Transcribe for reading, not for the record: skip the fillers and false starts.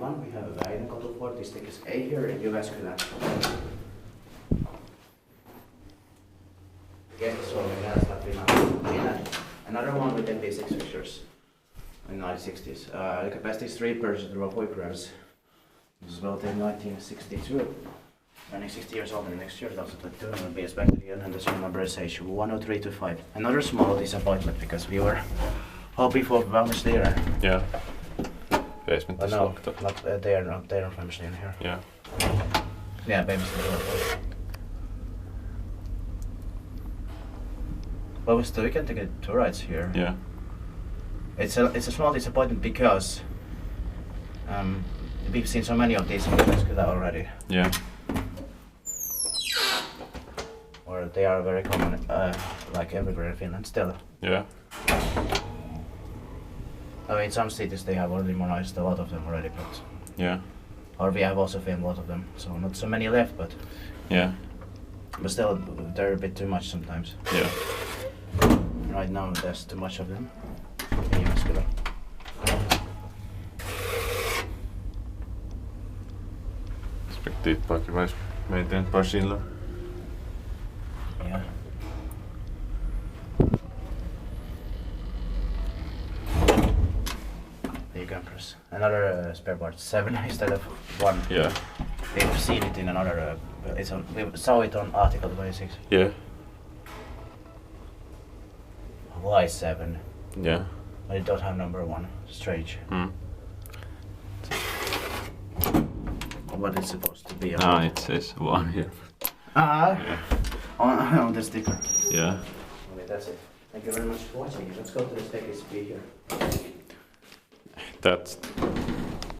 Finland, we have Väinönkatu 46A here in Jyväskylä. Finland. Another one with MP6 fixtures in the 1960s. The capacity is 3 persons, row grams. This is built in 1962. Turning 60 years old in the next year, 2022, and will be inspected again, and the serial number is H10325. Another small disappointment because we were hoping for Väinönkatu. Yeah. Basement is locked up. Not they are not Väinönkatu in here. Yeah. Yeah, basement is locked. But we still can take two rides here. Yeah. It's a small disappointment because we've seen so many of these in Jyväskylä already. Yeah. Or they are very common, like everywhere in Finland still. Yeah. I mean, in some cities they have already modernized a lot of them already, but Yeah. or we have also filmed a lot of them, so not so many left, but Yeah. still they're a bit too much sometimes. Yeah. Right now there's too much of them in Jyväskylä. Expected parking maintained by Schindler. Yeah. You can press another spare part 7 instead of 1. Yeah. We've seen it in another. We saw it on article 26. Yeah. Why 7? Yeah. But it don't have number 1. Strange. What it's supposed to be. Ah, it says 1 here. Yeah. On the sticker. Yeah. Okay, that's it. Thank you very much for watching. Let's go to the staircase to be here. That's